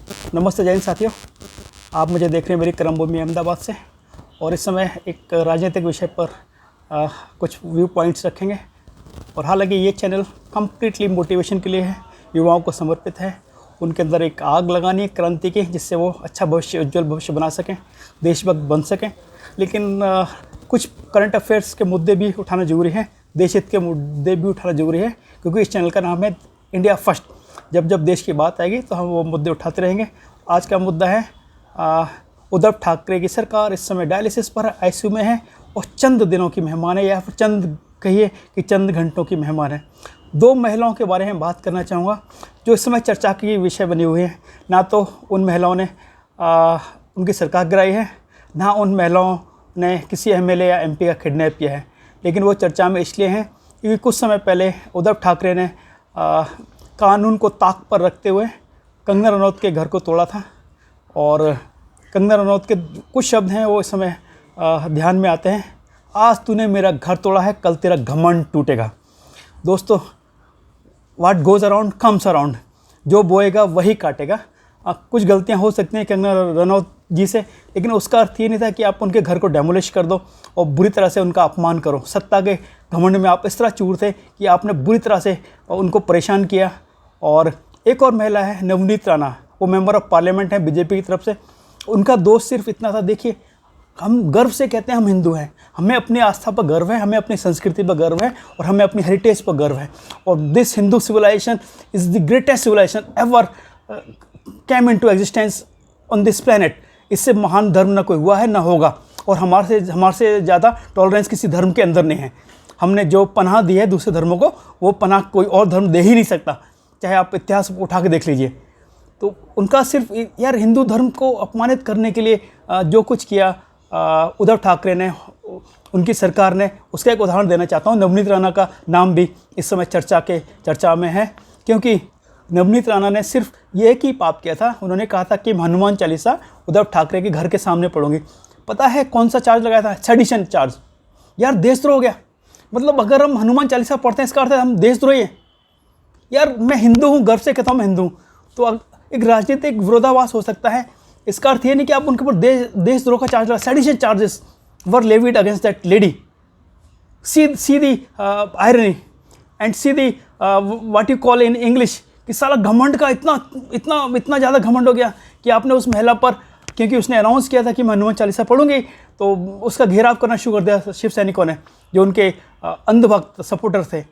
नमस्ते जैन साथियों, आप मुझे देख रहे हैं मेरी कर्मभूमि अहमदाबाद से। और इस समय एक राजनीतिक विषय पर कुछ व्यू पॉइंट्स रखेंगे। और हालांकि ये चैनल कम्प्लीटली मोटिवेशन के लिए है, युवाओं को समर्पित है। उनके अंदर एक आग लगानी है क्रांति की, जिससे वो अच्छा भविष्य, उज्जवल भविष्य बना सकें, देशभक्त बन सकें। लेकिन कुछ करंट अफेयर्स के मुद्दे भी उठाना जरूरी है, देश हित के मुद्दे भी उठाना जरूरी है, क्योंकि इस चैनल का नाम है इंडिया फर्स्ट। जब जब देश की बात आएगी तो हम वो मुद्दे उठाते रहेंगे। आज का मुद्दा है उद्धव ठाकरे की सरकार इस समय डायलिसिस पर आईसीयू में है और चंद दिनों की मेहमान है, या फिर चंद कहिए कि चंद घंटों की मेहमान है। दो महिलाओं के बारे में बात करना चाहूँगा जो इस समय चर्चा की विषय बनी हुई है। ना तो उन महिलाओं ने उनकी सरकार गिराई है, ना उन महिलाओं ने किसी एमएलए या एमपी का किडनैप किया है, लेकिन वो चर्चा में इसलिए हैं क्योंकि कुछ समय पहले उद्धव ठाकरे ने कानून को ताक पर रखते हुए कंगना रनौत के घर को तोड़ा था। और कंगना रनौत के कुछ शब्द हैं वो इस समय ध्यान में आते हैं। आज तूने मेरा घर तोड़ा है, कल तेरा घमंड टूटेगा। दोस्तों, what goes around comes around, जो बोएगा वही काटेगा। कुछ गलतियां हो सकती हैं कंगना रनौत जी से, लेकिन उसका अर्थ ये नहीं था कि आप उनके घर को डेमोलिश कर दो और बुरी तरह से उनका अपमान करो। सत्ता के घमंड में आप इस तरह चूर थे कि आपने बुरी तरह से उनको परेशान किया। और एक और महिला है नवनीत राणा, वो मेंबर ऑफ पार्लियामेंट हैं बीजेपी की तरफ से। उनका दोष सिर्फ इतना था, देखिए हम गर्व से कहते हैं हम हिंदू हैं, हमें अपनी आस्था पर गर्व है, हमें अपनी संस्कृति पर गर्व है और हमें अपनी हेरिटेज पर गर्व है। और this Hindu civilization is the greatest civilization ever came into existence on this planet. इससे महान धर्म ना कोई हुआ है ना होगा, और हमारे से ज़्यादा टॉलरेंस किसी धर्म के अंदर नहीं है। हमने जो पनाह दी है दूसरे धर्मों को, वो पनाह कोई और धर्म दे ही नहीं सकता, चाहे आप इतिहास उठा के देख लीजिए। तो उनका सिर्फ यार हिंदू धर्म को अपमानित करने के लिए जो कुछ किया उद्धव ठाकरे ने, उनकी सरकार ने, उसका एक उदाहरण देना चाहता हूँ। नवनीत राणा का नाम भी इस समय चर्चा में है, क्योंकि नवनीत राणा ने सिर्फ ये एक ही पाप किया था। उन्होंने कहा था कि हनुमान चालीसा उद्धव ठाकरे के घर के सामने पढ़ूंगी। पता है कौन सा चार्ज लगाया था? Sedition charge. यार देशद्रोह हो गया। मतलब अगर हम हनुमान चालीसा पढ़ते हैं इसका अर्थ है हम देशद्रोही हैं। यार मैं हिंदू हूँ, गर्व से कहता हूँ मैं हिंदू हूँ। तो एक राजनीतिक विरोधाभास हो सकता है। इसका अर्थ ये नहीं कि आप उनके ऊपर देशद्रोह का चार्ज लगा। Sedition charges were levied against that lady. See the irony and see the what you call in English, कि साला घमंड का इतना ज़्यादा घमंड हो गया कि आपने उस महिला पर, क्योंकि उसने अनाउंस किया था कि मैं हनुमान चालीसा पढ़ूंगी, तो उसका घेराव करना शुरू कर दिया शिव सैनिकों ने, जो उनके अंधभक्त सपोर्टर थे।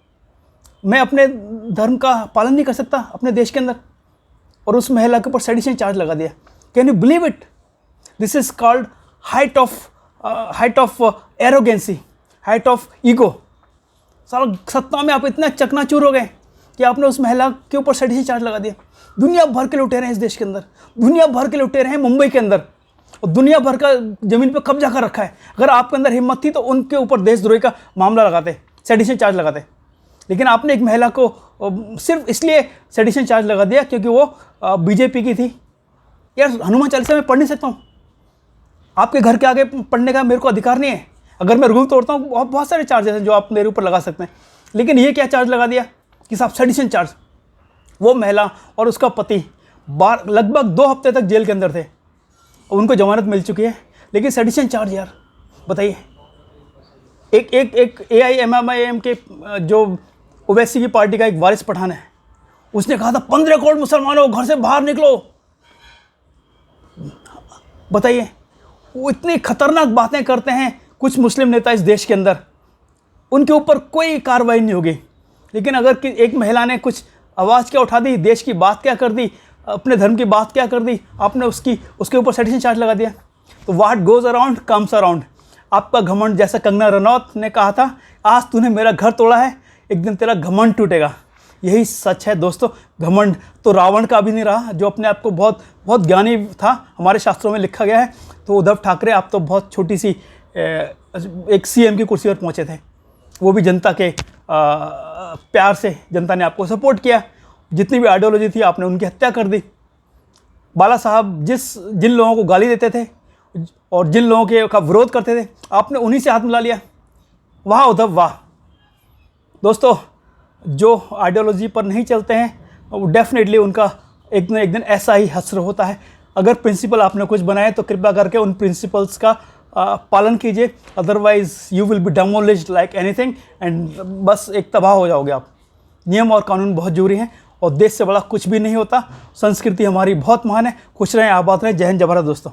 मैं अपने धर्म का पालन नहीं कर सकता अपने देश के अंदर, और उस महिला के ऊपर सेडिशन चार्ज लगा दिया। Can you believe it? This is called height of arrogancy, height of ego. साला सत्ता में आप इतना चकनाचूर हो गए कि आपने उस महिला के ऊपर सेडिशन चार्ज लगा दिया। दुनिया भर के लुटेरे हैं इस देश के अंदर, दुनिया भर के लुटेरे हैं मुंबई के अंदर, और दुनिया भर का जमीन पर कब्जा कर रखा है। अगर आपके अंदर हिम्मत थी तो उनके ऊपर देशद्रोही का मामला लगाते, सेडिशन चार्ज लगाते। लेकिन आपने एक महिला को सिर्फ इसलिए सेडिशन चार्ज लगा दिया क्योंकि वो बीजेपी की थी। यार हनुमान चालीसा मैं पढ़ नहीं सकता हूँ, आपके घर के आगे पढ़ने का मेरे को अधिकार नहीं है। अगर मैं रूल तोड़ता हूँ बहुत सारे चार्जेस हैं जो आप मेरे ऊपर लगा सकते हैं, लेकिन ये क्या चार्ज लगा दिया कि साहब सेडिशन चार्ज। वो महिला और उसका पति लगभग 2 हफ्ते तक जेल के अंदर थे और उनको जमानत मिल चुकी है, लेकिन सेडिशन चार्ज। यार बताइए, एक AIMIM के जो ओवैसी की पार्टी का एक वारिस पठान है, उसने कहा था 15 करोड़ मुसलमानों घर से बाहर निकलो। बताइए, वो इतनी खतरनाक बातें करते हैं कुछ मुस्लिम नेता इस देश के अंदर, उनके ऊपर कोई कार्रवाई नहीं होगी। लेकिन अगर एक महिला ने कुछ आवाज़ क्या उठा दी, देश की बात क्या कर दी, अपने धर्म की बात क्या कर दी, आपने उसके ऊपर सेडिशन चार्ज लगा दिया। तो what goes around comes around. आपका घमंड, जैसा कंगना रनौत ने कहा था, आज तूने मेरा घर तोड़ा है, एक दिन तेरा घमंड टूटेगा। यही सच है दोस्तों। घमंड तो रावण का भी नहीं रहा, जो अपने आप को बहुत बहुत ज्ञानी था, हमारे शास्त्रों में लिखा गया है। तो उद्धव ठाकरे, आप तो बहुत छोटी सी एक CM की कुर्सी पर पहुंचे थे, वो भी जनता के प्यार से जनता ने आपको सपोर्ट किया। जितनी भी आइडियोलॉजी थी आपने उनकी हत्या कर दी। बाला साहब जिन लोगों को गाली देते थे और जिन लोगों का विरोध करते थे, आपने उन्हीं से हाथ मिला लिया। वाह उद्धव वाह। दोस्तों, जो आइडियोलॉजी पर नहीं चलते हैं वो डेफिनेटली उनका एक न एक दिन ऐसा ही हश्र होता है। अगर प्रिंसिपल आपने कुछ बनाए तो कृपया करके उन प्रिंसिपल्स का पालन कीजिए, otherwise you will be demolished like anything and बस एक तबाह हो जाओगे आप। नियम और कानून बहुत जरूरी हैं और देश से बड़ा कुछ भी नहीं होता। संस्कृति हमारी बहुत महान है। खुश रहें, आबाद रहें। जय हिंद, जय भारत दोस्तों।